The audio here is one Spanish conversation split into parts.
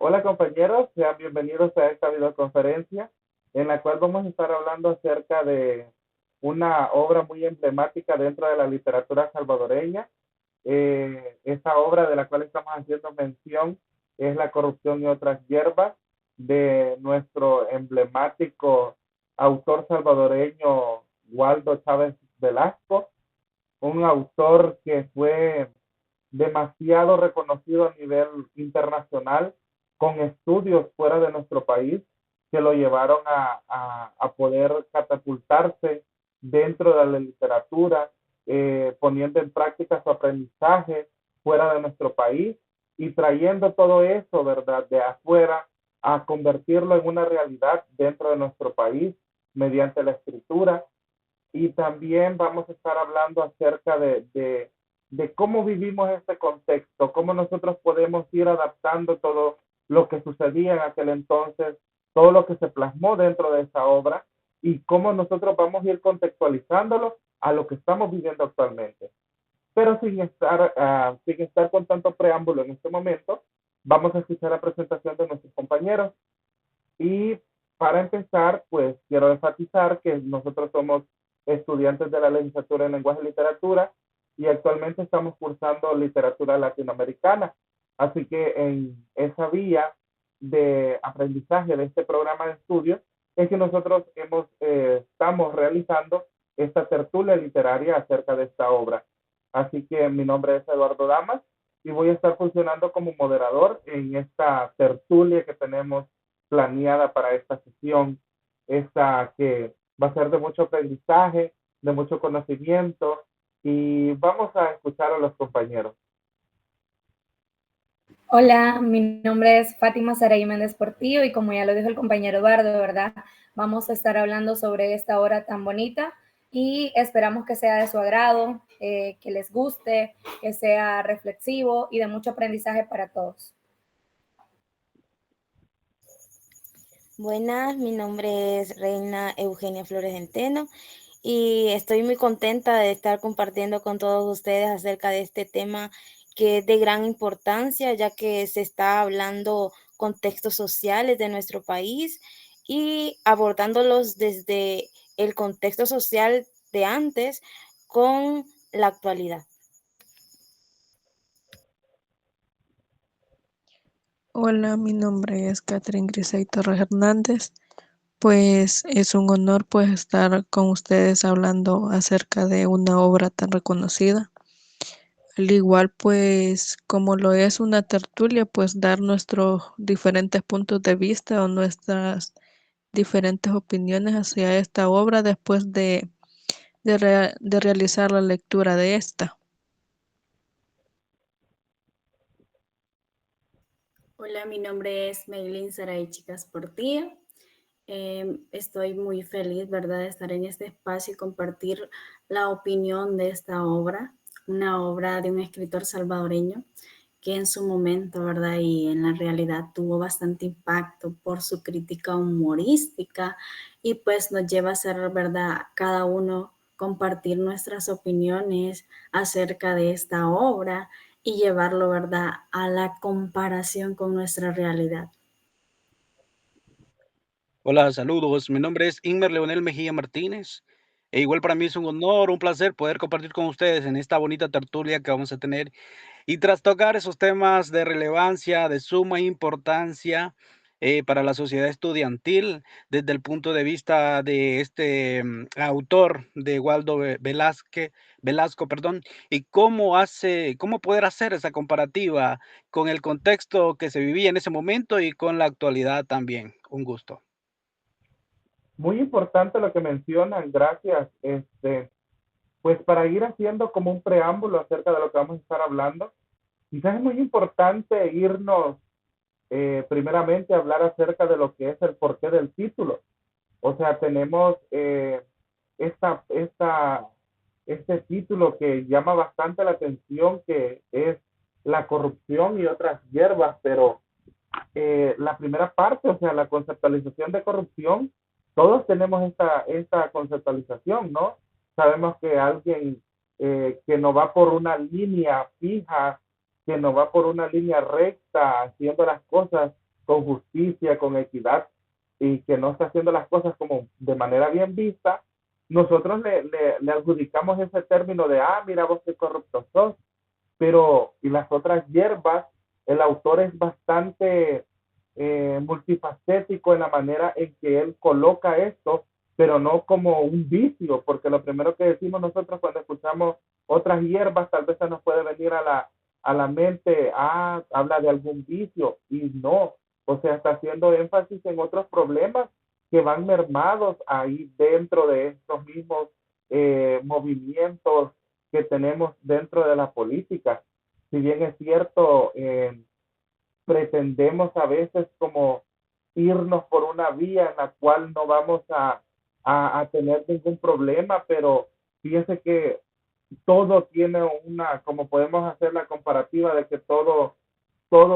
Hola compañeros, sean bienvenidos a esta videoconferencia en la cual vamos a estar hablando acerca de una obra muy emblemática dentro de la literatura salvadoreña. Esta obra de la cual estamos haciendo mención es La corrupción y otras hierbas de nuestro emblemático autor salvadoreño Waldo Chávez Velasco, un autor que fue demasiado reconocido a nivel internacional, con estudios fuera de nuestro país que lo llevaron a poder catapultarse dentro de la literatura, poniendo en práctica su aprendizaje fuera de nuestro país y trayendo todo eso, ¿verdad?, de afuera a convertirlo en una realidad dentro de nuestro país mediante la escritura. Y también vamos a estar hablando acerca de cómo vivimos este contexto, cómo nosotros podemos ir adaptando todo lo que sucedía en aquel entonces, todo lo que se plasmó dentro de esa obra y cómo nosotros vamos a ir contextualizándolo a lo que estamos viviendo actualmente. Pero sin estar con tanto preámbulo en este momento, vamos a escuchar la presentación de nuestros compañeros. Y para empezar, pues quiero enfatizar que nosotros somos estudiantes de la licenciatura en lenguaje y literatura y actualmente estamos cursando literatura latinoamericana. Así que en esa vía de aprendizaje de este programa de estudios es que nosotros estamos realizando esta tertulia literaria acerca de esta obra. Así que mi nombre es Eduardo Damas y voy a estar funcionando como moderador en esta tertulia que tenemos planeada para esta sesión, esta que va a ser de mucho aprendizaje, de mucho conocimiento, y vamos a escuchar a los compañeros. Hola, mi nombre es Fátima Saray Méndez Portillo y como ya lo dijo el compañero Eduardo, ¿verdad? Vamos a estar hablando sobre esta obra tan bonita y esperamos que sea de su agrado, que les guste, que sea reflexivo y de mucho aprendizaje para todos. Buenas, mi nombre es Reina Eugenia Flores Centeno y estoy muy contenta de estar compartiendo con todos ustedes acerca de este tema que es de gran importancia, ya que se está hablando contextos sociales de nuestro país y abordándolos desde el contexto social de antes con la actualidad. Hola, mi nombre es Catherine Grisey Torres Hernández. Pues es un honor pues estar con ustedes hablando acerca de una obra tan reconocida. Al igual pues como lo es una tertulia, pues dar nuestros diferentes puntos de vista o nuestras diferentes opiniones hacia esta obra después de realizar la lectura de esta. Hola, mi nombre es Meilín Saray Chicas Portillo. Estoy muy feliz, ¿verdad?, de estar en este espacio y compartir la opinión de esta obra, una obra de un escritor salvadoreño que en su momento, ¿verdad?, y en la realidad tuvo bastante impacto por su crítica humorística y pues nos lleva a ser, ¿verdad?, cada uno compartir nuestras opiniones acerca de esta obra y llevarlo, ¿verdad?, a la comparación con nuestra realidad. Hola, saludos. Mi nombre es Inmer Leonel Mejía Martínez. E igual para mí es un honor, un placer poder compartir con ustedes en esta bonita tertulia que vamos a tener y tras tocar esos temas de relevancia, de suma importancia para la sociedad estudiantil, desde el punto de vista de este autor de Waldo Velasco, perdón, y cómo poder hacer esa comparativa con el contexto que se vivía en ese momento y con la actualidad también. Un gusto. Muy importante lo que mencionan, gracias. Pues para ir haciendo como un preámbulo acerca de lo que vamos a estar hablando, quizás es muy importante irnos primeramente a hablar acerca de lo que es el porqué del título. O sea, tenemos esta, esta, este título que llama bastante la atención, que es La corrupción y otras hierbas, pero la primera parte, o sea, la conceptualización de corrupción, todos tenemos esta conceptualización, ¿no? Sabemos que alguien que no va por una línea fija, que no va por una línea recta, haciendo las cosas con justicia, con equidad, y que no está haciendo las cosas como de manera bien vista, nosotros le adjudicamos ese término de, mira vos qué corrupto sos, pero y las otras hierbas, el autor es bastante multifacético en la manera en que él coloca esto, pero no como un vicio, porque lo primero que decimos nosotros cuando escuchamos otras hierbas, tal vez se nos puede venir a la mente, habla de algún vicio, y no, o sea, está haciendo énfasis en otros problemas que van mermados ahí dentro de estos mismos movimientos que tenemos dentro de la política. Si bien es cierto, pretendemos a veces como irnos por una vía en la cual no vamos a tener ningún problema, pero fíjese que todo tiene como podemos hacer la comparativa de que todo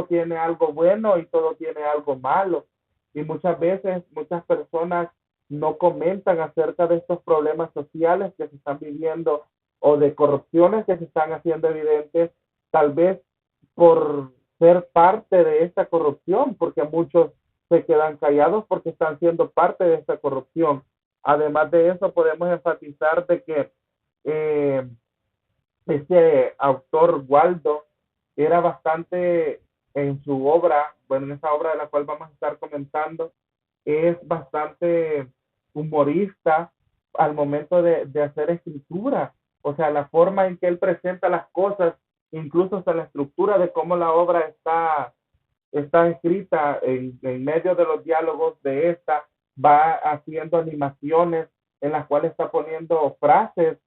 tiene algo bueno y todo tiene algo malo. Y muchas veces muchas personas no comentan acerca de estos problemas sociales que se están viviendo o de corrupciones que se están haciendo evidentes, tal vez por ser parte de esta corrupción, porque muchos se quedan callados porque están siendo parte de esta corrupción. Además de eso, podemos enfatizar de que este autor Waldo era bastante en su obra, bueno, en esa obra de la cual vamos a estar comentando, es bastante humorista al momento de hacer escritura. O sea, la forma en que él presenta las cosas, incluso hasta la estructura de cómo la obra está escrita en medio de los diálogos de esta, va haciendo animaciones en las cuales está poniendo frases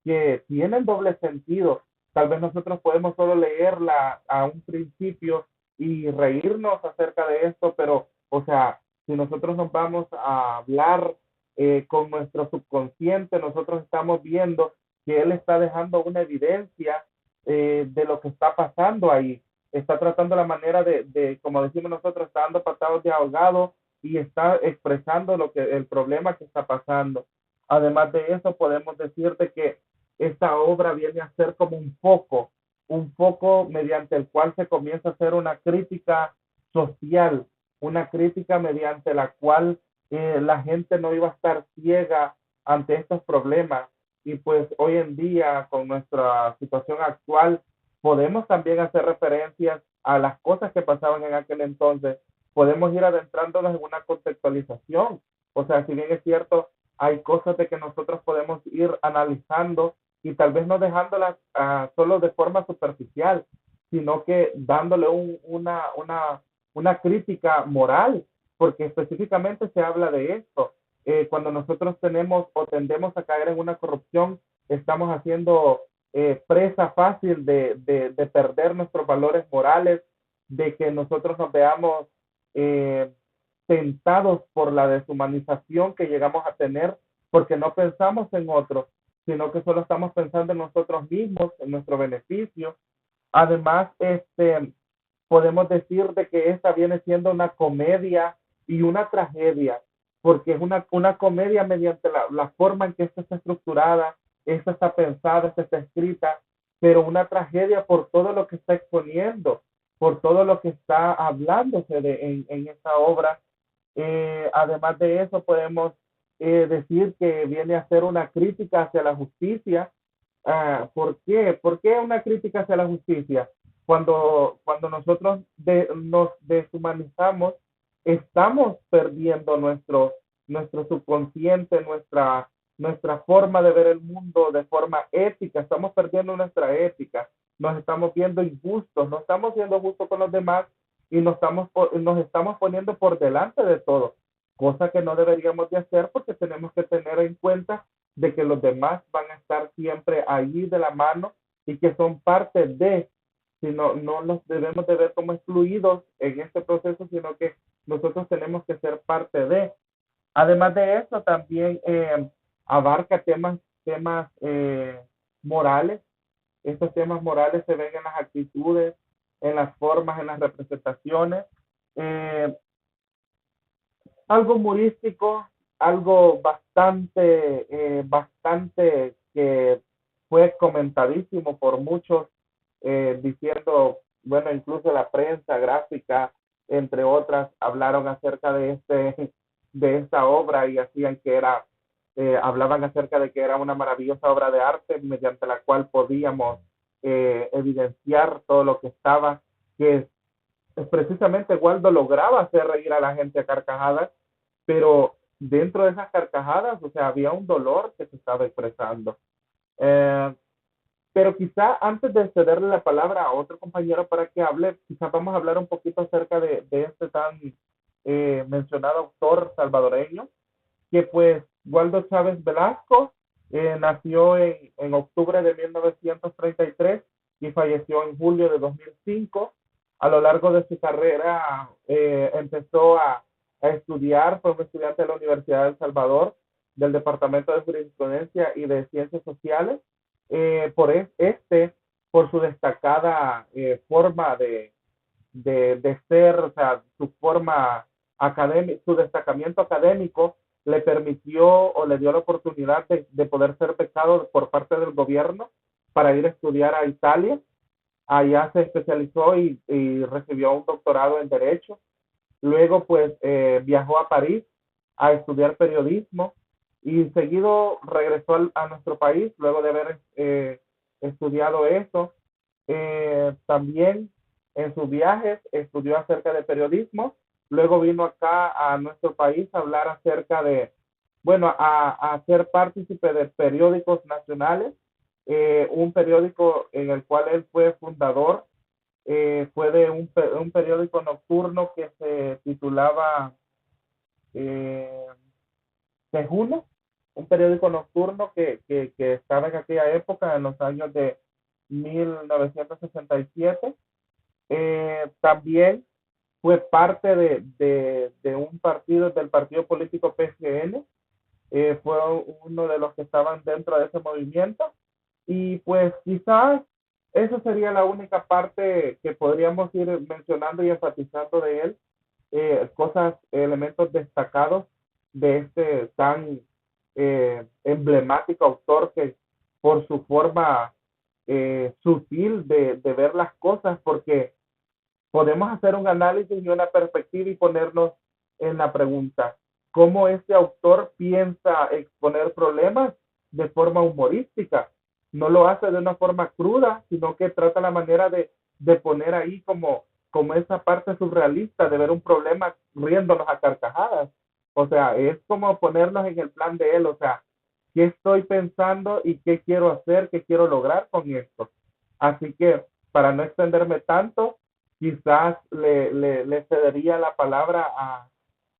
que tienen doble sentido. Tal vez nosotros podemos solo leerla a un principio y reírnos acerca de esto, pero, o sea, si nosotros nos vamos a hablar con nuestro subconsciente, nosotros estamos viendo que él está dejando una evidencia de lo que está pasando ahí. Está tratando la manera como decimos nosotros, está dando patadas de ahogado y está expresando el problema que está pasando. Además de eso, podemos decirte que esta obra viene a ser como un foco mediante el cual se comienza a hacer una crítica social, una crítica mediante la cual la gente no iba a estar ciega ante estos problemas. Y pues hoy en día, con nuestra situación actual, podemos también hacer referencias a las cosas que pasaban en aquel entonces. Podemos ir adentrándonos en una contextualización. O sea, si bien es cierto, hay cosas de que nosotros podemos ir analizando y tal vez no dejándolas solo de forma superficial, sino que dándole una crítica moral, porque específicamente se habla de esto. Cuando nosotros tenemos o tendemos a caer en una corrupción, estamos haciendo presa fácil de perder nuestros valores morales, de que nosotros nos veamos tentados por la deshumanización que llegamos a tener, porque no pensamos en otros, sino que solo estamos pensando en nosotros mismos, en nuestro beneficio. Además, podemos decir de que esta viene siendo una comedia y una tragedia, porque es una comedia mediante la forma en que esta está estructurada, esta está pensada, esta está escrita, pero una tragedia por todo lo que está exponiendo, por todo lo que está hablándose en esta obra. Además de eso, podemos decir que viene a ser una crítica hacia la justicia. ¿Por qué? ¿Por qué una crítica hacia la justicia? Cuando nosotros nos deshumanizamos, estamos perdiendo nuestro subconsciente, nuestra forma de ver el mundo de forma ética, estamos perdiendo nuestra ética, nos estamos viendo injustos, no estamos siendo justos con los demás y nos estamos poniendo por delante de todo, cosa que no deberíamos de hacer porque tenemos que tener en cuenta de que los demás van a estar siempre allí de la mano y que son parte de, si no los debemos de ver como excluidos en este proceso, sino que nosotros tenemos que ser parte de. Además de eso, también abarca temas morales. Estos temas morales se ven en las actitudes, en las formas, en las representaciones. Algo humorístico, algo bastante que fue comentadísimo por muchos, diciendo, bueno, incluso la prensa gráfica entre otras, hablaron acerca de esta obra y hacían que hablaban acerca de que era una maravillosa obra de arte mediante la cual podíamos evidenciar todo lo que estaba, que precisamente Waldo lograba hacer reír a la gente a carcajadas, pero dentro de esas carcajadas, o sea, había un dolor que se estaba expresando. Pero quizá antes de cederle la palabra a otro compañero para que hable, quizá vamos a hablar un poquito acerca de este tan mencionado autor salvadoreño, que pues Waldo Chávez Velasco nació en octubre de 1933 y falleció en julio de 2005. A lo largo de su carrera empezó a estudiar, fue un estudiante de la Universidad de El Salvador, del Departamento de Jurisprudencia y de Ciencias Sociales, por su destacada forma de ser, o sea, su forma académica, su destacamiento académico le permitió o le dio la oportunidad de poder ser becado por parte del gobierno para ir a estudiar a Italia. Allá se especializó y recibió un doctorado en Derecho. Luego, pues, viajó a París a estudiar periodismo y seguido regresó a nuestro país luego de haber estudiado eso. También en sus viajes estudió acerca de periodismo, luego vino acá a nuestro país a hablar acerca de, bueno, a ser partícipe de periódicos nacionales, un periódico en el cual él fue fundador, fue de un periódico nocturno que se titulaba Tejuno, un periódico nocturno que estaba en aquella época, en los años de 1967. También fue parte de un partido, del partido político PGN, fue uno de los que estaban dentro de ese movimiento y pues quizás esa sería la única parte que podríamos ir mencionando y enfatizando de él, elementos destacados de este tan emblemático autor que por su forma sutil de ver las cosas, porque podemos hacer un análisis y una perspectiva y ponernos en la pregunta, ¿cómo este autor piensa exponer problemas de forma humorística? No lo hace de una forma cruda, sino que trata la manera de poner ahí como esa parte surrealista de ver un problema riéndonos a carcajadas. O sea, es como ponernos en el plan de él, o sea, ¿qué estoy pensando y qué quiero hacer, qué quiero lograr con esto? Así que, para no extenderme tanto, quizás le cedería la palabra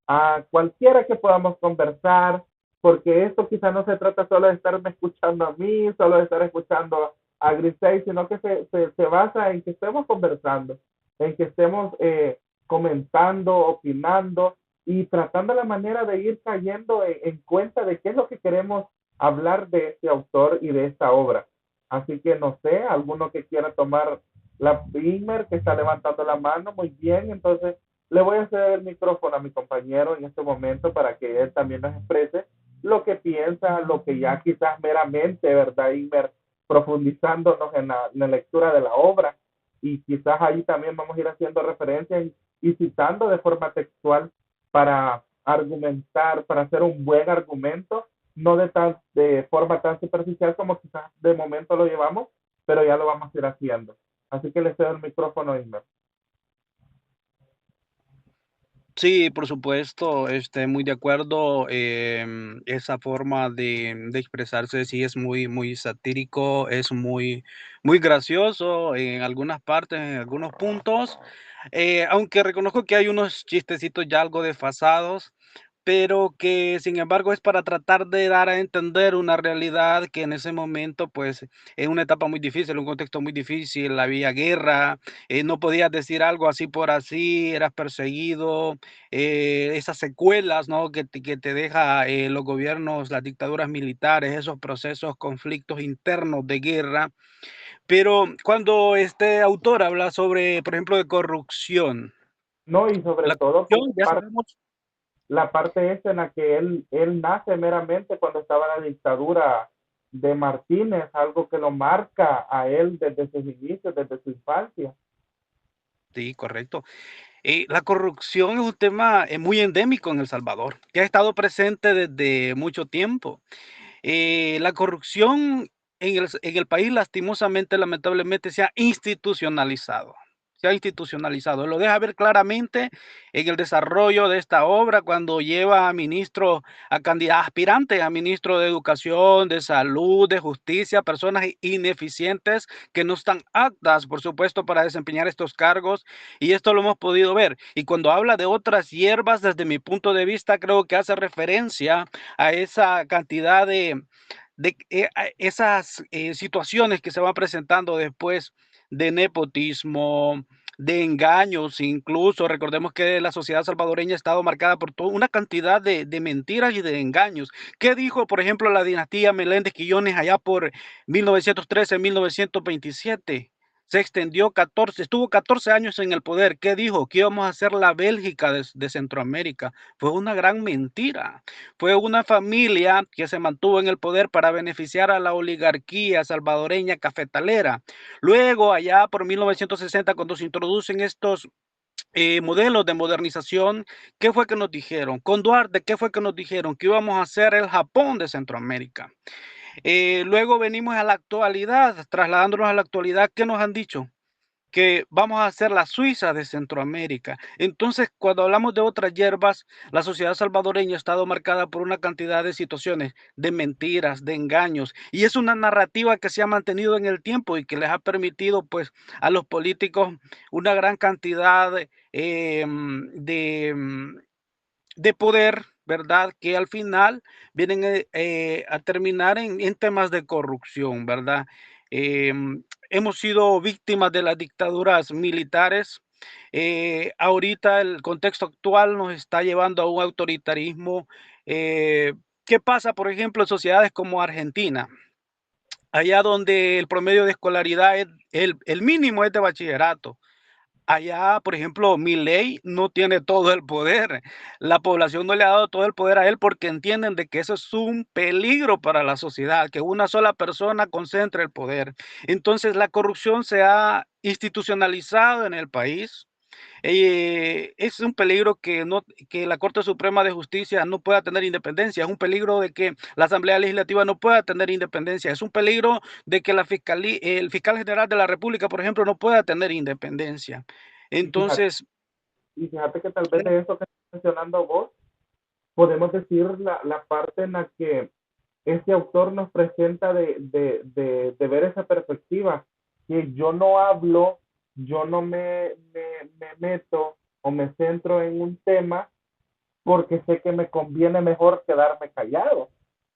a cualquiera que podamos conversar, porque esto quizás no se trata solo de estarme escuchando a mí, solo de estar escuchando a Grisey, sino que se basa en que estemos conversando, en que estemos comentando, opinando y tratando la manera de ir cayendo en cuenta de qué es lo que queremos hablar de este autor y de esta obra. Así que no sé, alguno que quiera tomar la primer, que está levantando la mano, muy bien, entonces le voy a ceder el micrófono a mi compañero en este momento para que él también nos exprese lo que piensa, lo que ya quizás meramente, ¿verdad, Inmer? Profundizándonos en la lectura de la obra y quizás ahí también vamos a ir haciendo referencias y citando de forma textual para argumentar, para hacer un buen argumento, no de forma tan superficial como quizás de momento lo llevamos, pero ya lo vamos a ir haciendo. Así que le cedo el micrófono a Inmer. Sí, por supuesto, muy de acuerdo. Esa forma de expresarse sí es muy, muy satírico, es muy, muy gracioso en algunas partes, en algunos puntos. Aunque reconozco que hay unos chistecitos ya algo desfasados, pero que sin embargo es para tratar de dar a entender una realidad que en ese momento, pues, es una etapa muy difícil, un contexto muy difícil, había guerra, no podías decir algo así por así, eras perseguido, esas secuelas, ¿no? Que te deja los gobiernos, las dictaduras militares, esos procesos, conflictos internos de guerra. Pero cuando este autor habla sobre, por ejemplo, de corrupción, No, y sobre la todo corrupción, ya sabemos. la parte esta en la que él nace meramente cuando estaba en la dictadura de Martínez, algo que lo marca a él desde sus inicios, desde su infancia. Sí, correcto. La corrupción es un tema muy endémico en El Salvador, que ha estado presente desde mucho tiempo. La corrupción en el país, lastimosamente, lamentablemente, se ha institucionalizado. Se ha institucionalizado. Lo deja ver claramente en el desarrollo de esta obra cuando lleva a ministro, a aspirantes a ministro de Educación, de Salud, de Justicia, personas ineficientes que no están aptas, por supuesto, para desempeñar estos cargos. Y esto lo hemos podido ver. Y cuando habla de otras hierbas, desde mi punto de vista, creo que hace referencia a esa cantidad a esas situaciones que se van presentando después de nepotismo, de engaños, incluso recordemos que la sociedad salvadoreña ha estado marcada por toda una cantidad de mentiras y de engaños. ¿Qué dijo, por ejemplo, la dinastía Meléndez Quillones allá por 1913, 1927? Se extendió 14, estuvo 14 años en el poder. ¿Qué dijo? Que íbamos a ser la Bélgica de Centroamérica. Fue una gran mentira. Fue una familia que se mantuvo en el poder para beneficiar a la oligarquía salvadoreña cafetalera. Luego, allá por 1960, cuando se introducen estos modelos de modernización, ¿qué fue que nos dijeron? Con Duarte, ¿qué fue que nos dijeron? Que íbamos a ser el Japón de Centroamérica. Luego venimos a la actualidad, trasladándonos a la actualidad, ¿qué nos han dicho? Que vamos a ser la Suiza de Centroamérica. Entonces, cuando hablamos de otras hierbas, la sociedad salvadoreña ha estado marcada por una cantidad de situaciones, de mentiras, de engaños, y es una narrativa que se ha mantenido en el tiempo y que les ha permitido, pues, a los políticos una gran cantidad de poder, ¿verdad? Que al final vienen a terminar en temas de corrupción, ¿verdad? Hemos sido víctimas de las dictaduras militares. Ahorita el contexto actual nos está llevando a un autoritarismo. eh, ¿Qué pasa, por ejemplo, en sociedades como Argentina? Allá donde el promedio de escolaridad es el mínimo es de bachillerato. Allá, por ejemplo, Milei no tiene todo el poder. La población no le ha dado todo el poder a él porque entienden de que eso es un peligro para la sociedad, que una sola persona concentre el poder. Entonces, la corrupción se ha institucionalizado en el país. Es un peligro que la Corte Suprema de Justicia no pueda tener independencia, es un peligro de que la Asamblea Legislativa no pueda tener independencia, es un peligro de que el fiscal general de la República, por ejemplo, no pueda tener independencia. Y fíjate, Entonces, y fíjate que tal vez de eso que estás mencionando vos, podemos decir la parte en la que este autor nos presenta de ver esa perspectiva, que yo no hablo, yo no me meto o me centro en un tema porque sé que me conviene mejor quedarme callado.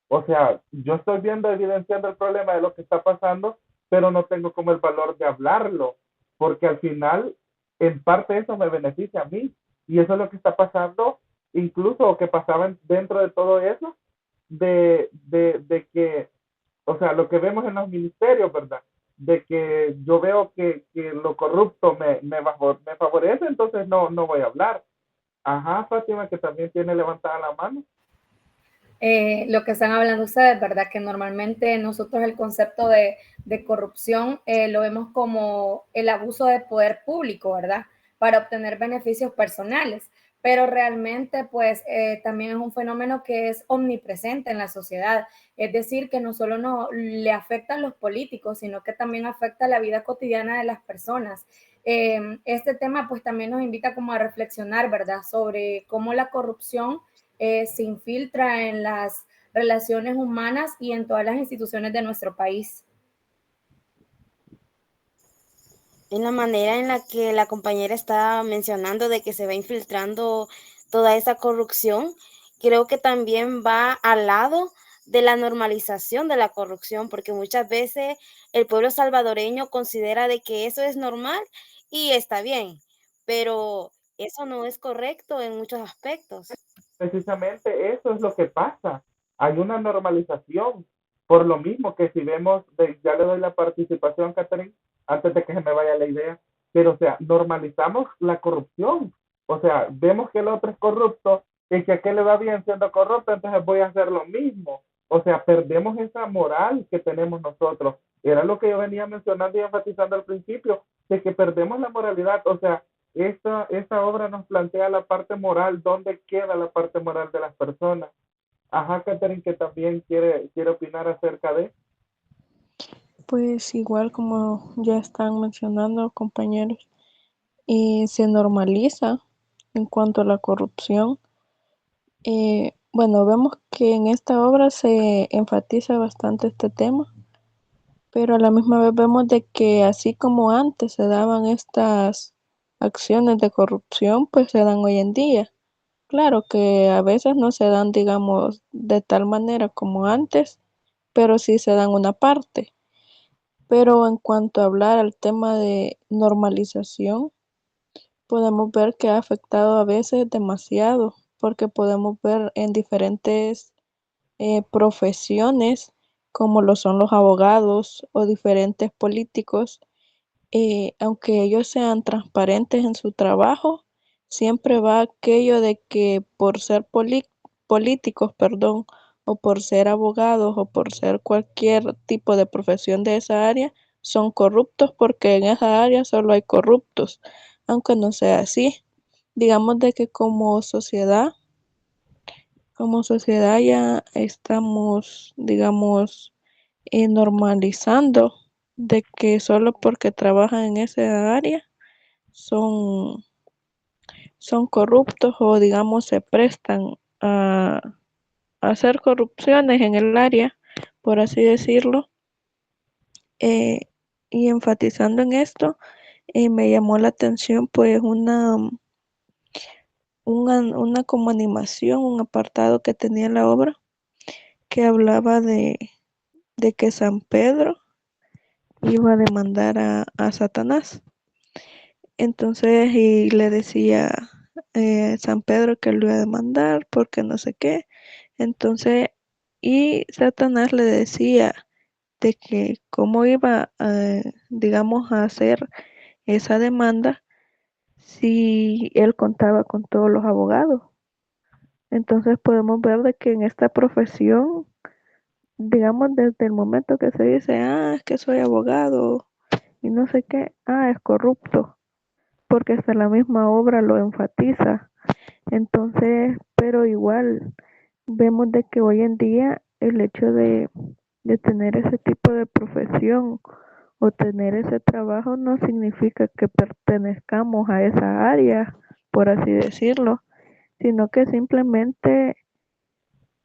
O sea, yo estoy viendo, evidenciando el problema de lo que está pasando, pero no tengo como el valor de hablarlo, porque al final, en parte eso me beneficia a mí. Y eso es lo que está pasando, incluso que pasaba dentro de todo eso, de que, o sea, lo que vemos en los ministerios, ¿verdad? De que yo veo que lo corrupto me favorece, entonces no voy a hablar. Ajá, Fátima, que también tiene levantada la mano. Lo que están hablando ustedes, ¿verdad? Que normalmente nosotros el concepto de corrupción lo vemos como el abuso de poder público, ¿verdad? Para obtener beneficios personales, pero realmente pues también es un fenómeno que es omnipresente en la sociedad, es decir, que no solo no le afecta a los políticos, sino que también afecta a la vida cotidiana de las personas. Este tema pues también nos invita como a reflexionar, ¿verdad? Sobre cómo la corrupción se infiltra en las relaciones humanas y en todas las instituciones de nuestro país. En la manera en la que la compañera está mencionando de que se va infiltrando toda esa corrupción, creo que también va al lado de la normalización de la corrupción, porque muchas veces el pueblo salvadoreño considera de que eso es normal y está bien, pero eso no es correcto en muchos aspectos. Precisamente eso es lo que pasa. Hay una normalización. Por lo mismo que si vemos, ya le doy la participación, Catherine, antes de que se me vaya la idea, pero o sea, normalizamos la corrupción. O sea, vemos que el otro es corrupto y que a aquel le va bien siendo corrupto, entonces voy a hacer lo mismo. O sea, perdemos esa moral que tenemos nosotros. Era lo que yo venía mencionando y enfatizando al principio, de que perdemos la moralidad. O sea, esta obra nos plantea la parte moral, dónde queda la parte moral de las personas. Ajá, Catherine, que también quiere opinar acerca de. Pues igual como ya están mencionando compañeros, y se normaliza en cuanto a la corrupción. Bueno, vemos que en esta obra se enfatiza bastante este tema, pero a la misma vez vemos de que así como antes se daban estas acciones de corrupción, pues se dan hoy en día. Claro que a veces no se dan, digamos, de tal manera como antes, pero sí se dan una parte. Pero en cuanto a hablar al tema de normalización, podemos ver que ha afectado a veces demasiado, porque podemos ver en diferentes profesiones, como lo son los abogados o diferentes políticos, aunque ellos sean transparentes en su trabajo, siempre va aquello de que por ser políticos, perdón, o por ser abogados o por ser cualquier tipo de profesión de esa área, son corruptos porque en esa área solo hay corruptos, aunque no sea así. Digamos de que como sociedad ya estamos, digamos, normalizando de que solo porque trabajan en esa área son, son corruptos o digamos se prestan a hacer corrupciones en el área, por así decirlo. eh, y enfatizando en esto, me llamó la atención pues una como animación, un apartado que tenía la obra que hablaba de que San Pedro iba a demandar a Satanás. Entonces, y le decía San Pedro que lo iba a demandar porque no sé qué. Entonces, y Satanás le decía de que cómo iba, digamos, a hacer esa demanda si él contaba con todos los abogados. Entonces podemos ver de que en esta profesión, digamos, desde el momento que se dice, es que soy abogado y no sé qué, es corrupto, porque hasta la misma obra lo enfatiza. Entonces, pero igual vemos de que hoy en día el hecho de tener ese tipo de profesión o tener ese trabajo no significa que pertenezcamos a esa área, por así decirlo, sino que simplemente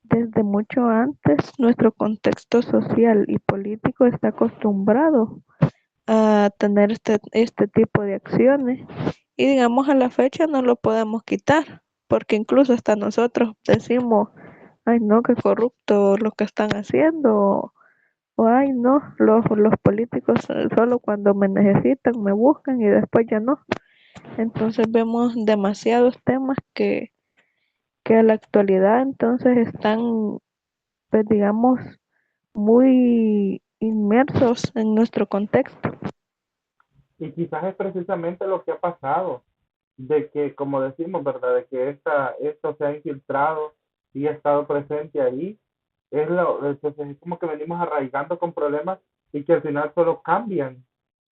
desde mucho antes nuestro contexto social y político está acostumbrado a tener este tipo de acciones y digamos a la fecha no lo podemos quitar, porque incluso hasta nosotros decimos, ay no, qué corrupto lo que están haciendo, o ay no, los políticos solo cuando me necesitan me buscan y después ya no. Entonces vemos demasiados temas que a la actualidad entonces están, pues digamos, muy inmersos en nuestro contexto. Y quizás es precisamente lo que ha pasado, de que, como decimos, ¿verdad? De que esto se ha infiltrado y ha estado presente ahí. Entonces es como que venimos arraigando con problemas y que al final solo cambian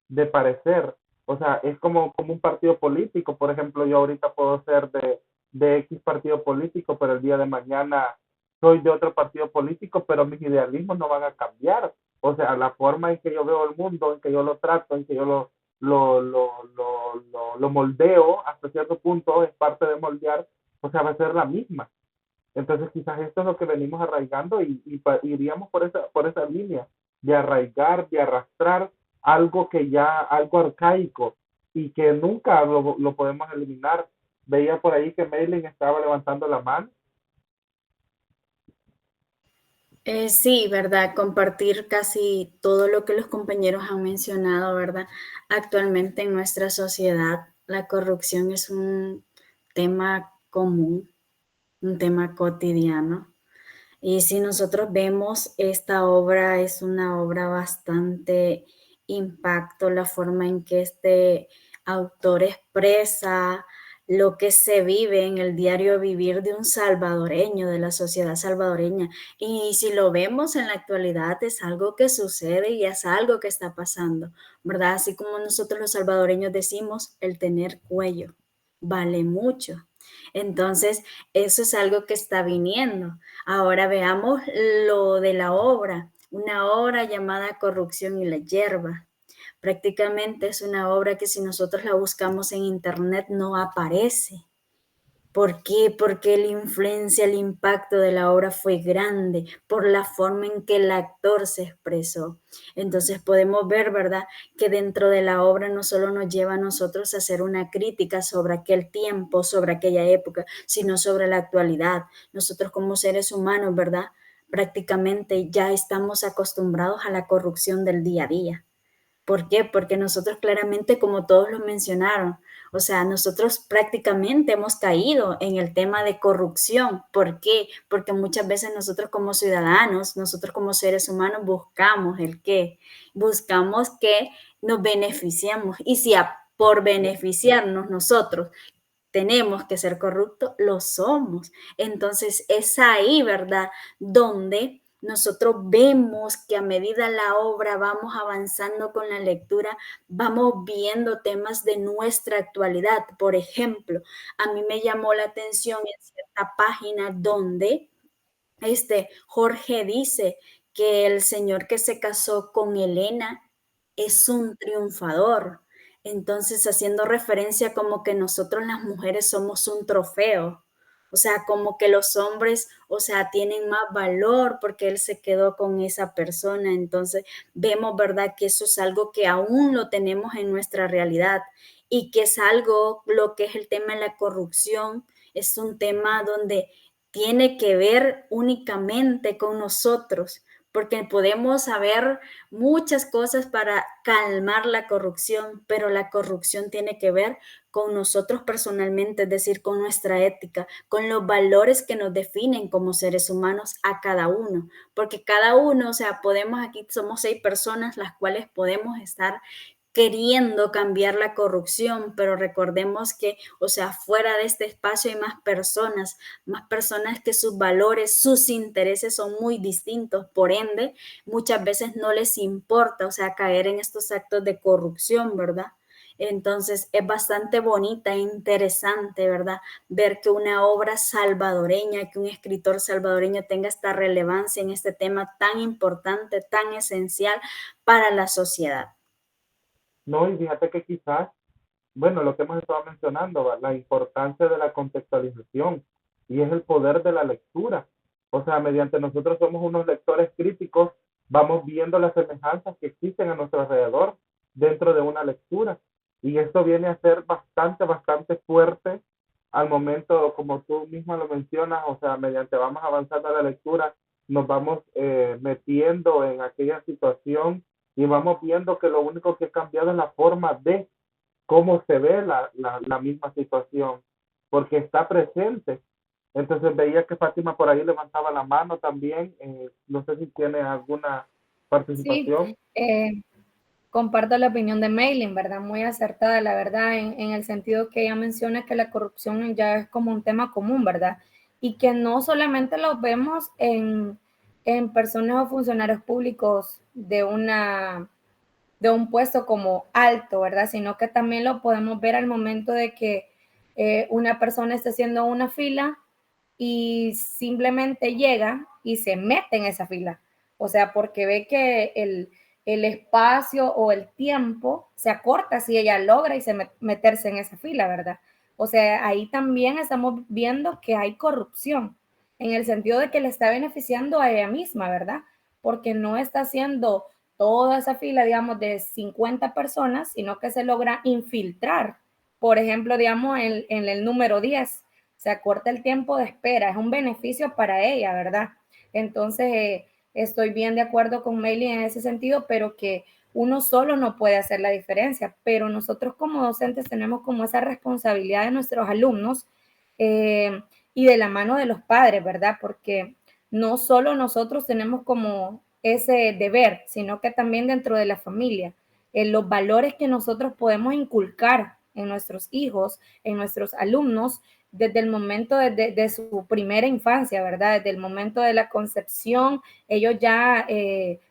de parecer. O sea, es como un partido político. Por ejemplo, yo ahorita puedo ser de X partido político, pero el día de mañana soy de otro partido político, pero mis idealismos no van a cambiar. O sea, la forma en que yo veo el mundo, en que yo lo trato, en que yo lo moldeo hasta cierto punto, es parte de moldear, o sea, va a ser la misma. Entonces quizás esto es lo que venimos arraigando y iríamos por esa línea de arraigar, de arrastrar algo que ya, algo arcaico y que nunca lo podemos eliminar. Veía por ahí que Maylin estaba levantando la mano. Sí, ¿verdad? Compartir casi todo lo que los compañeros han mencionado, ¿verdad? Actualmente en nuestra sociedad la corrupción es un tema común, un tema cotidiano. Y si nosotros vemos esta obra, es una obra bastante impacto, la forma en que este autor expresa lo que se vive en el diario vivir de un salvadoreño, de la sociedad salvadoreña. Y si lo vemos en la actualidad, es algo que sucede y es algo que está pasando, ¿verdad? Así como nosotros los salvadoreños decimos, el tener cuello vale mucho. Entonces, eso es algo que está viniendo. Ahora veamos lo de la obra, una obra llamada Corrupción y la Hierba. Prácticamente es una obra que si nosotros la buscamos en internet no aparece. ¿Por qué? Porque la influencia, el impacto de la obra fue grande por la forma en que el actor se expresó. Entonces podemos ver, ¿verdad?, que dentro de la obra no solo nos lleva a nosotros a hacer una crítica sobre aquel tiempo, sobre aquella época, sino sobre la actualidad. Nosotros como seres humanos, ¿verdad?, prácticamente ya estamos acostumbrados a la corrupción del día a día. ¿Por qué? Porque nosotros claramente, como todos lo mencionaron, o sea, nosotros prácticamente hemos caído en el tema de corrupción. ¿Por qué? Porque muchas veces nosotros como ciudadanos, nosotros como seres humanos buscamos el qué, buscamos que nos beneficiemos. Y si por beneficiarnos nosotros tenemos que ser corruptos, lo somos. Entonces es ahí, ¿verdad?, donde nosotros vemos que a medida la obra vamos avanzando con la lectura, vamos viendo temas de nuestra actualidad. Por ejemplo, a mí me llamó la atención en cierta página donde Jorge dice que el señor que se casó con Elena es un triunfador. Entonces, haciendo referencia como que nosotros las mujeres somos un trofeo. O sea, como que los hombres, o sea, tienen más valor porque él se quedó con esa persona. Entonces, vemos, ¿verdad?, que eso es algo que aún lo tenemos en nuestra realidad y que es algo, lo que es el tema de la corrupción, es un tema donde tiene que ver únicamente con nosotros, porque podemos saber muchas cosas para calmar la corrupción, pero la corrupción tiene que ver con nosotros personalmente, es decir, con nuestra ética, con los valores que nos definen como seres humanos a cada uno, porque cada uno, o sea, podemos, aquí somos 6 personas las cuales podemos estar queriendo cambiar la corrupción, pero recordemos que, o sea, fuera de este espacio hay más personas que sus valores, sus intereses son muy distintos, por ende, muchas veces no les importa, o sea, caer en estos actos de corrupción, ¿verdad? Entonces es bastante bonita e interesante, ¿verdad?, ver que una obra salvadoreña, que un escritor salvadoreño tenga esta relevancia en este tema tan importante, tan esencial para la sociedad. No, y fíjate que quizás, bueno, lo que hemos estado mencionando, ¿va?, la importancia de la contextualización y es el poder de la lectura. O sea, mediante nosotros somos unos lectores críticos, vamos viendo las semejanzas que existen a nuestro alrededor dentro de una lectura. Y esto viene a ser bastante, bastante fuerte al momento, como tú misma lo mencionas, o sea, mediante vamos avanzando en la lectura, nos vamos metiendo en aquella situación y vamos viendo que lo único que ha cambiado es la forma de cómo se ve la misma situación, porque está presente. Entonces veía que Fátima por ahí levantaba la mano también, no sé si tiene alguna participación. Sí, comparto la opinión de Maylin, ¿verdad? Muy acertada, la verdad, en el sentido que ella menciona que la corrupción ya es como un tema común, ¿verdad? Y que no solamente lo vemos en personas o funcionarios públicos de un puesto como alto, ¿verdad? Sino que también lo podemos ver al momento de que una persona está haciendo una fila y simplemente llega y se mete en esa fila. O sea, porque ve que el espacio o el tiempo se acorta si ella logra y meterse en esa fila, ¿verdad? O sea, ahí también estamos viendo que hay corrupción, en el sentido de que le está beneficiando a ella misma, ¿verdad? Porque no está haciendo toda esa fila, digamos, de 50 personas, sino que se logra infiltrar. Por ejemplo, digamos, en el número 10, se acorta el tiempo de espera, es un beneficio para ella, ¿verdad? Entonces, estoy bien de acuerdo con Meili en ese sentido, pero que uno solo no puede hacer la diferencia, pero nosotros como docentes tenemos como esa responsabilidad de nuestros alumnos y de la mano de los padres, ¿verdad? Porque no solo nosotros tenemos como ese deber, sino que también dentro de la familia, los valores que nosotros podemos inculcar en nuestros hijos, en nuestros alumnos, desde el momento de su primera infancia, ¿verdad? Desde el momento de la concepción, ellos ya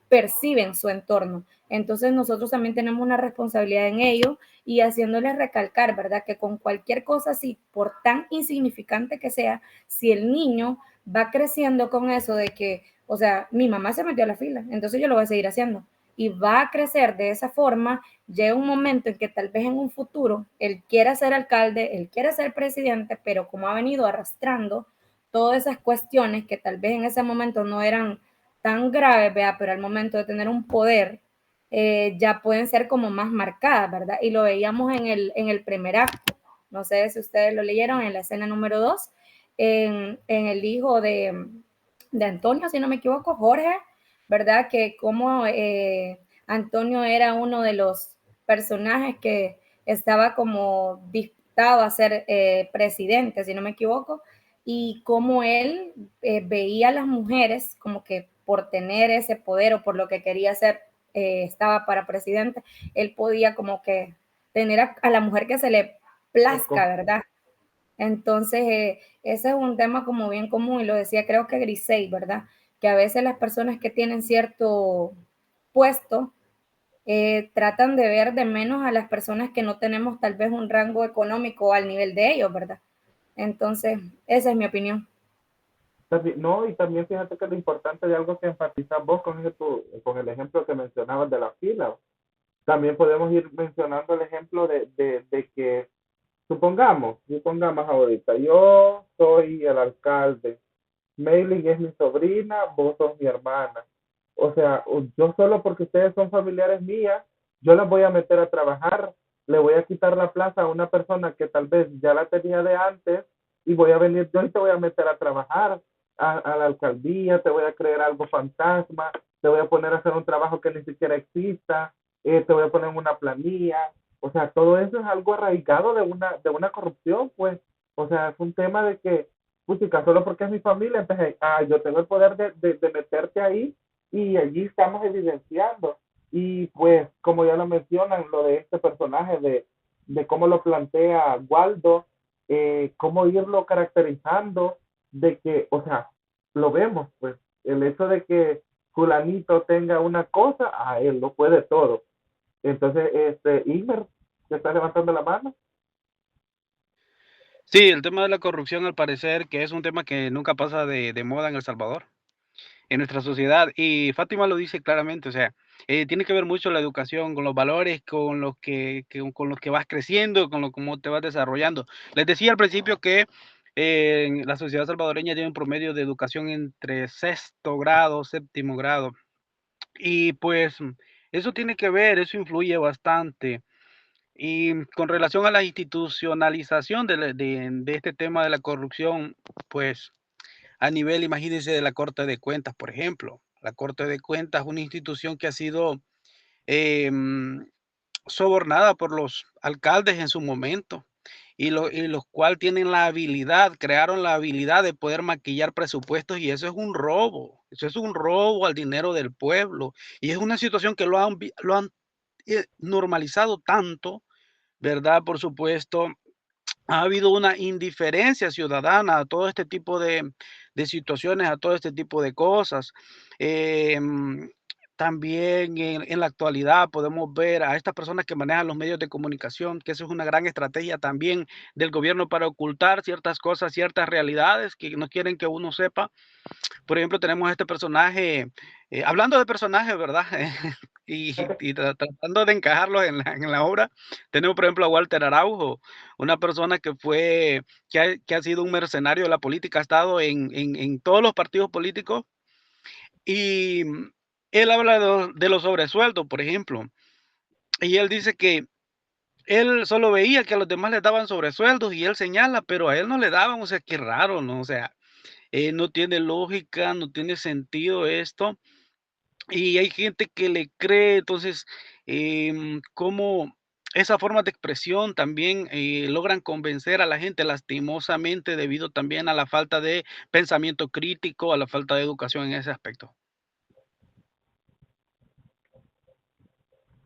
perciben su entorno. Entonces nosotros también tenemos una responsabilidad en ello y haciéndoles recalcar, ¿verdad? Que con cualquier cosa así, por tan insignificante que sea, si el niño va creciendo con eso de que, o sea, mi mamá se metió a la fila, entonces yo lo voy a seguir haciendo. Y va a crecer de esa forma, llega un momento en que tal vez en un futuro él quiera ser alcalde, él quiere ser presidente, pero como ha venido arrastrando todas esas cuestiones que tal vez en ese momento no eran tan graves, ¿verdad? Pero al momento de tener un poder, ya pueden ser como más marcadas, ¿verdad? Y lo veíamos en el primer acto. No sé si ustedes lo leyeron en la escena número 2, en el hijo de Antonio, si no me equivoco, Jorge, ¿verdad? Que como Antonio era uno de los personajes que estaba como dictado a ser presidente, si no me equivoco, y cómo él veía a las mujeres como que por tener ese poder o por lo que quería ser, estaba para presidente, él podía como que tener a la mujer que se le plazca, ¿verdad? Entonces, ese es un tema como bien común y lo decía creo que Grisey, ¿verdad? Que a veces las personas que tienen cierto puesto tratan de ver de menos a las personas que no tenemos tal vez un rango económico al nivel de ellos, ¿verdad? Entonces, esa es mi opinión. No, y también fíjate que lo importante de algo que enfatizas vos con el ejemplo que mencionabas de la fila, también podemos ir mencionando el ejemplo de que, supongamos ahorita, yo soy el alcalde, Mailing es mi sobrina, vos sos mi hermana. O sea, yo solo porque ustedes son familiares mías, yo las voy a meter a trabajar, le voy a quitar la plaza a una persona que tal vez ya la tenía de antes y voy a venir yo y te voy a meter a trabajar a la alcaldía, te voy a creer algo fantasma, te voy a poner a hacer un trabajo que ni siquiera exista, te voy a poner en una planilla. O sea, todo eso es algo arraigado de una corrupción, pues. O sea, es un tema de que puchica, solo porque es mi familia, entonces, yo tengo el poder de meterte ahí y allí estamos evidenciando. Y pues, como ya lo mencionan, lo de este personaje, de cómo lo plantea Waldo, cómo irlo caracterizando, de que, o sea, lo vemos, pues, el hecho de que fulanito tenga una cosa, a él lo puede todo. Entonces, Imer, ¿te está levantando la mano? Sí, el tema de la corrupción, al parecer, que es un tema que nunca pasa de moda en El Salvador, en nuestra sociedad. Y Fátima lo dice claramente, o sea, tiene que ver mucho la educación con los valores, con los que vas creciendo, cómo te vas desarrollando. Les decía al principio que la sociedad salvadoreña tiene un promedio de educación entre sexto grado, séptimo grado. Y pues eso tiene que ver, eso influye bastante. Y con relación a la institucionalización de este tema de la corrupción, pues a nivel, imagínense, de la Corte de Cuentas, por ejemplo. La Corte de Cuentas es una institución que ha sido em, sobornada por los alcaldes en su momento y los cuales tienen la habilidad, crearon la habilidad de poder maquillar presupuestos y eso es un robo al dinero del pueblo y es una situación que lo han normalizado tanto, ¿verdad? Por supuesto, ha habido una indiferencia ciudadana a todo este tipo de situaciones, a todo este tipo de cosas. Em, También en la actualidad podemos ver a estas personas que manejan los medios de comunicación, que eso es una gran estrategia también del gobierno para ocultar ciertas cosas, ciertas realidades que no quieren que uno sepa. Por ejemplo, tenemos este personaje, hablando de personajes, ¿verdad? Tratando de encajarlos en la obra, tenemos, por ejemplo, a Walter Araujo, una persona que ha sido un mercenario de la política, ha estado en todos los partidos políticos y él habla de los sobresueldos, por ejemplo, y él dice que él solo veía que a los demás les daban sobresueldos y él señala, pero a él no le daban, o sea, qué raro, ¿no? O sea, no tiene lógica, no tiene sentido esto, y hay gente que le cree, entonces, cómo esa forma de expresión también logran convencer a la gente, lastimosamente, debido también a la falta de pensamiento crítico, a la falta de educación en ese aspecto.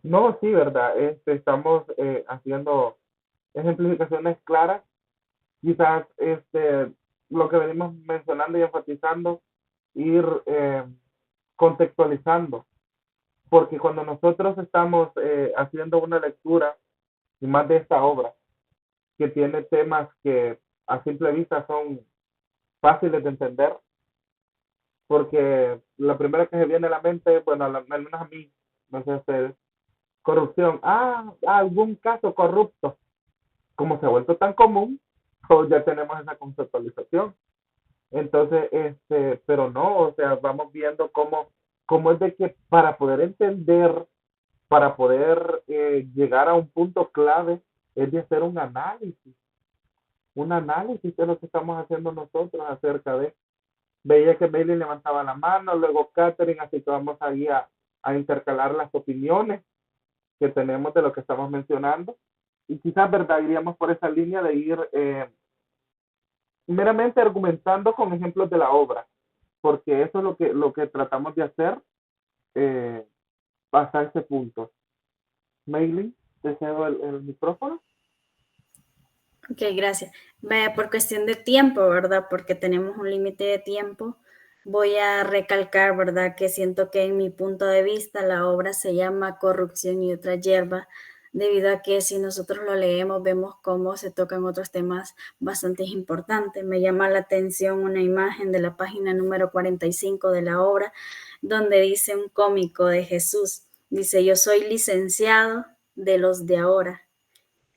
No, sí, ¿verdad? Estamos haciendo ejemplificaciones claras, quizás lo que venimos mencionando y enfatizando, ir contextualizando, porque cuando nosotros estamos haciendo una lectura, y más de esta obra, que tiene temas que a simple vista son fáciles de entender, porque la primera que se viene a la mente, bueno, al menos a mí, no sé ustedes, corrupción, algún caso corrupto, como se ha vuelto tan común, pues ya tenemos esa conceptualización. Entonces, pero no, o sea, vamos viendo cómo es de que para poder entender, para poder llegar a un punto clave, es de hacer un análisis de lo que estamos haciendo nosotros acerca de. Veía que Bailey levantaba la mano, luego Catherine, así que vamos ahí a intercalar las opiniones que tenemos de lo que estamos mencionando. Y quizás, ¿verdad? Iríamos por esa línea de ir meramente argumentando con ejemplos de la obra, porque eso es lo que tratamos de hacer hasta ese punto. Bailey, te cedo el micrófono. Ok, gracias. Vaya, por cuestión de tiempo, ¿verdad? Porque tenemos un límite de tiempo. Voy a recalcar, ¿verdad? Que siento que en mi punto de vista la obra se llama Corrupción y otra hierba, debido a que si nosotros lo leemos vemos cómo se tocan otros temas bastante importantes. Me llama la atención una imagen de la página número 45 de la obra, donde dice un cómico de Jesús, dice, yo soy licenciado de los de ahora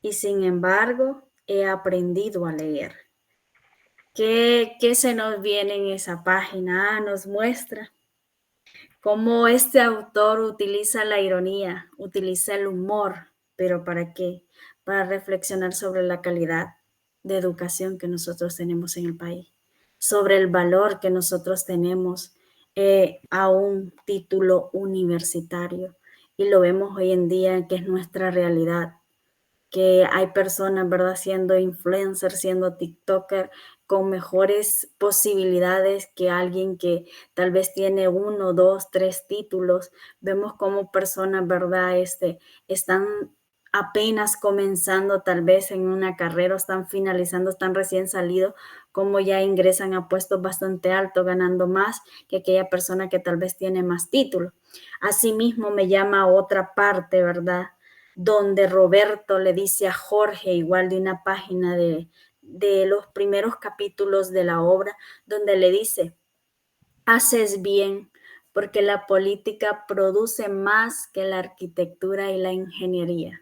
y sin embargo he aprendido a leer. ¿Qué se nos viene en esa página? Nos muestra cómo este autor utiliza la ironía, utiliza el humor, pero ¿para qué? Para reflexionar sobre la calidad de educación que nosotros tenemos en el país, sobre el valor que nosotros tenemos a un título universitario. Y lo vemos hoy en día que es nuestra realidad, que hay personas, ¿verdad?, siendo influencers, siendo TikToker, con mejores posibilidades que alguien que tal vez tiene 1, 2, 3 títulos. Vemos cómo personas, ¿verdad?, están apenas comenzando tal vez en una carrera, están finalizando, están recién salidos, como ya ingresan a puestos bastante altos, ganando más que aquella persona que tal vez tiene más títulos. Asimismo, me llama a otra parte, ¿verdad?, donde Roberto le dice a Jorge, igual de una página de los primeros capítulos de la obra, donde le dice, haces bien, porque la política produce más que la arquitectura y la ingeniería.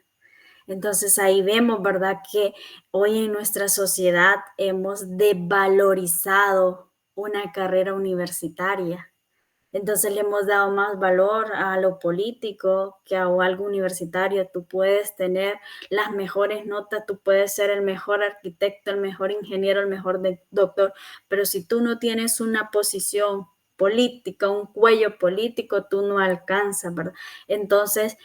Entonces ahí vemos, ¿verdad?, que hoy en nuestra sociedad hemos devalorizado una carrera universitaria. Entonces le hemos dado más valor a lo político que a algo universitario. Tú puedes tener las mejores notas, tú puedes ser el mejor arquitecto, el mejor ingeniero, el mejor doctor, pero si tú no tienes una posición política, un cuello político, tú no alcanzas, ¿verdad? Entonces,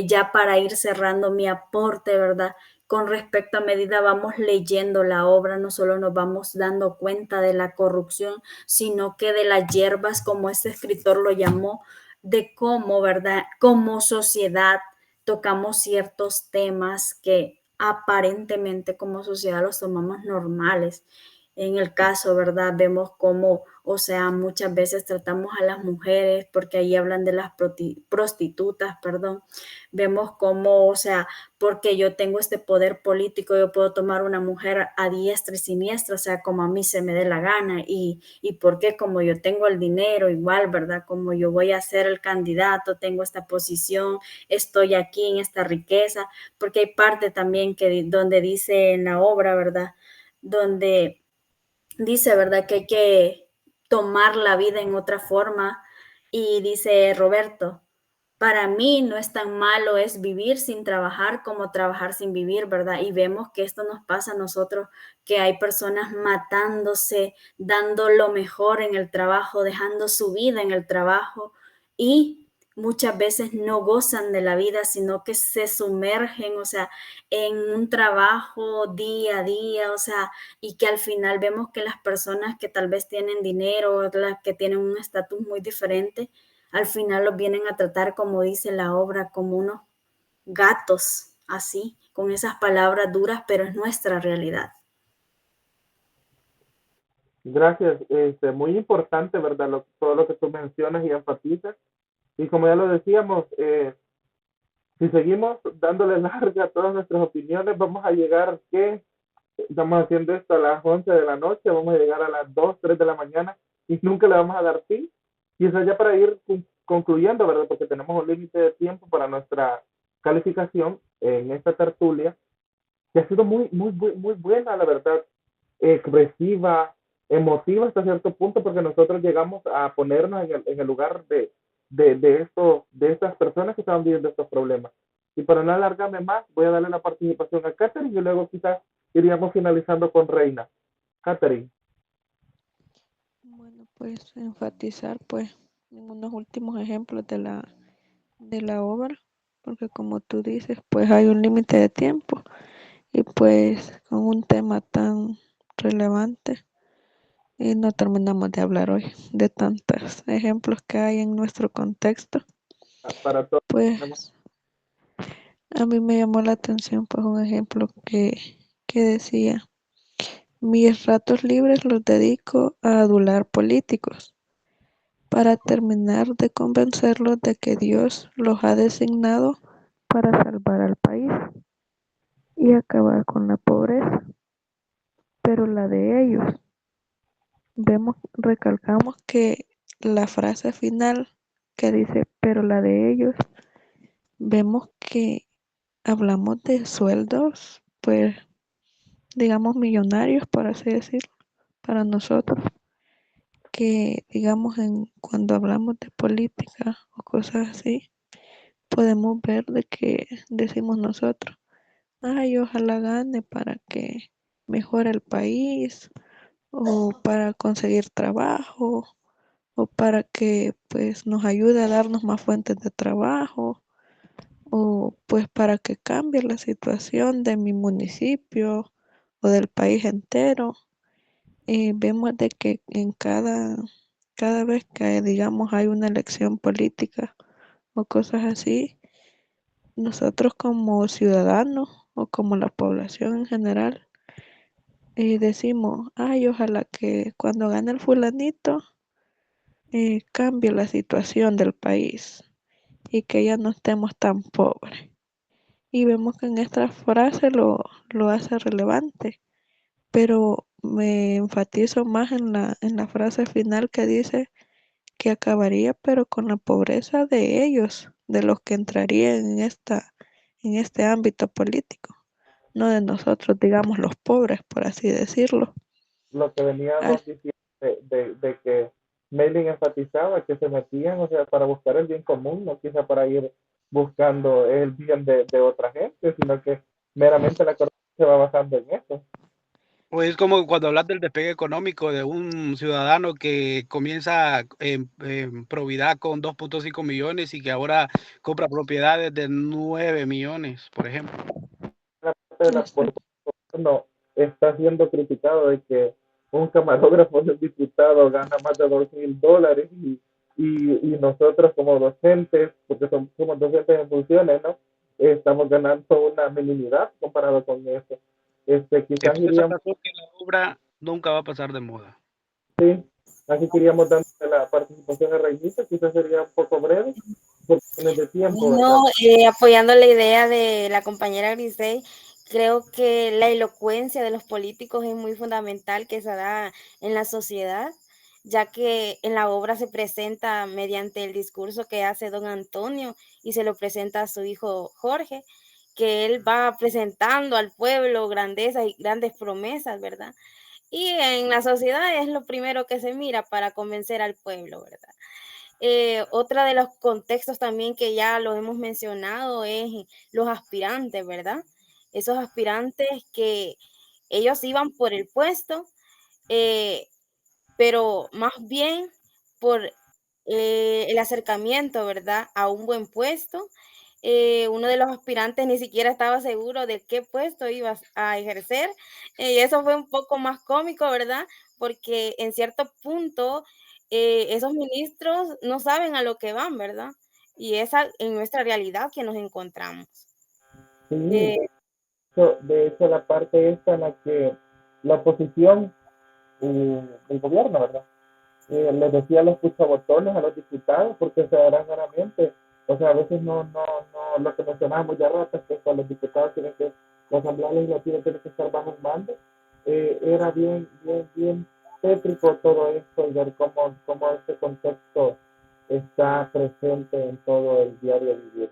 ya para ir cerrando mi aporte, ¿verdad?, con respecto a medida vamos leyendo la obra, no solo nos vamos dando cuenta de la corrupción, sino que de las hierbas, como este escritor lo llamó, de cómo, ¿verdad?, como sociedad tocamos ciertos temas que aparentemente como sociedad los tomamos normales. En el caso, ¿verdad?, vemos cómo, o sea, muchas veces tratamos a las mujeres, porque ahí hablan de las prostitutas, perdón. Vemos cómo, o sea, porque yo tengo este poder político, yo puedo tomar una mujer a diestra y siniestra, o sea, como a mí se me dé la gana. Y porque como yo tengo el dinero, igual, ¿verdad?, como yo voy a ser el candidato, tengo esta posición, estoy aquí en esta riqueza, porque hay parte también donde dice en la obra, ¿verdad?, donde dice, ¿verdad?, que hay que tomar la vida en otra forma. Y dice Roberto, para mí no es tan malo es vivir sin trabajar como trabajar sin vivir, ¿verdad? Y vemos que esto nos pasa a nosotros, que hay personas matándose, dando lo mejor en el trabajo, dejando su vida en el trabajo y muchas veces no gozan de la vida, sino que se sumergen, o sea, en un trabajo día a día, o sea, y que al final vemos que las personas que tal vez tienen dinero, las que tienen un estatus muy diferente, al final los vienen a tratar, como dice la obra, como unos gatos, así, con esas palabras duras, pero es nuestra realidad. Gracias. Muy importante, ¿verdad? Todo lo que tú mencionas y enfatizas. Y como ya lo decíamos, si seguimos dándole larga a todas nuestras opiniones, vamos a llegar, ¿qué? Estamos haciendo esto a las 11 de la noche, vamos a llegar a las 2, 3 de la mañana y nunca le vamos a dar fin. Y eso ya para ir concluyendo, ¿verdad? Porque tenemos un límite de tiempo para nuestra calificación en esta tertulia, que ha sido muy buena, la verdad, expresiva, emotiva hasta cierto punto, porque nosotros llegamos a ponernos en el lugar de estas personas que estaban viviendo estos problemas. Y para no alargarme más, voy a darle la participación a Catherine y luego quizás iríamos finalizando con Reina. Catherine. Bueno, pues enfatizar pues en unos últimos ejemplos de la obra, porque como tú dices, pues hay un límite de tiempo y pues con un tema tan relevante y no terminamos de hablar hoy de tantos ejemplos que hay en nuestro contexto. Para todos. Pues a mí me llamó la atención pues un ejemplo que decía, mis ratos libres los dedico a adular políticos para terminar de convencerlos de que Dios los ha designado para salvar al país y acabar con la pobreza, pero la de ellos. Recalcamos que la frase final que dice, pero la de ellos, vemos que hablamos de sueldos, pues, digamos, millonarios, por así decirlo, para nosotros, que, digamos, cuando hablamos de política o cosas así, podemos ver de que decimos nosotros, ay, ojalá gane para que mejore el país, o para conseguir trabajo, o para que pues nos ayude a darnos más fuentes de trabajo, o pues para que cambie la situación de mi municipio o del país entero. Vemos de que en cada vez que digamos hay una elección política o cosas así, nosotros como ciudadanos o como la población en general, decimos, ay, ojalá que cuando gane el fulanito, cambie la situación del país y que ya no estemos tan pobres. Y vemos que en esta frase lo hace relevante, pero me enfatizo más en la frase final que dice que acabaría pero con la pobreza de ellos, de los que entrarían en este ámbito político, no de nosotros, digamos, los pobres, por así decirlo. Lo que veníamos diciendo de que Mailing enfatizaba que se metían, o sea, para buscar el bien común, no quizá para ir buscando el bien de otra gente, sino que meramente la corrupción se va basando en eso. Pues es como cuando hablas del despegue económico de un ciudadano que comienza en probidad con 2.5 millones y que ahora compra propiedades de 9 millones, por ejemplo. La parte de la no está siendo criticado de que un camarógrafo del diputado gana más de $2,000 y nosotros como docentes, porque somos docentes en funciones, ¿no? Estamos ganando una minimidad comparado con eso. Quizás Entonces, esa iríamos, razón que la obra nunca va a pasar de moda. sí, así queríamos darle la participación a Reinita, quizás sería un poco breve, porque no es de tiempo, ¿verdad? No, apoyando la idea de la compañera Grisey, creo que la elocuencia de los políticos es muy fundamental que se da en la sociedad, ya que en la obra se presenta mediante el discurso que hace don Antonio y se lo presenta a su hijo Jorge, que él va presentando al pueblo grandezas y grandes promesas, ¿verdad? Y en la sociedad es lo primero que se mira para convencer al pueblo, ¿verdad? Otra de los contextos también que ya lo hemos mencionado es los aspirantes, ¿verdad? Esos aspirantes que ellos iban por el puesto, pero más bien por el acercamiento, ¿verdad? A un buen puesto. Uno de los aspirantes ni siquiera estaba seguro de qué puesto iba a ejercer. Y eso fue un poco más cómico, ¿verdad? Porque en cierto punto esos ministros no saben a lo que van, ¿verdad? Y esa en nuestra realidad que nos encontramos. Sí, Eh, de hecho la parte esta en la que la oposición, el gobierno, ¿verdad? Les decía a los puchabotones, a los diputados, porque se verán claramente, o sea, a veces no, lo que mencionábamos ya rato, es que los diputados tienen que, la Asamblea Legislativa tiene que estar bajo un mando. Era bien tétrico todo esto y ver cómo este contexto está presente en todo el diario vivir.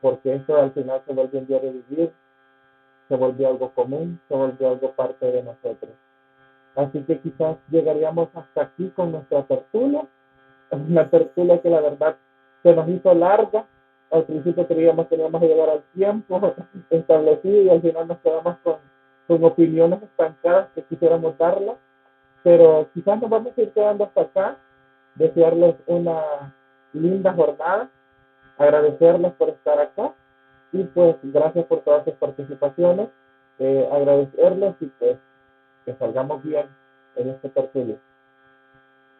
Porque esto al final se volvió un diario vivir, se volvió algo común, se volvió algo parte de nosotros. Así que quizás llegaríamos hasta aquí con nuestra tertulia, una tertulia que la verdad se nos hizo larga. Al principio creíamos que íbamos a llegar al tiempo establecido y al final nos quedamos con opiniones estancadas que quisiéramos darlas, pero quizás nos vamos a ir quedando hasta acá. Desearles una linda jornada, agradecerles por estar acá y pues gracias por todas sus participaciones, agradecerles y pues que salgamos bien en este tertulia.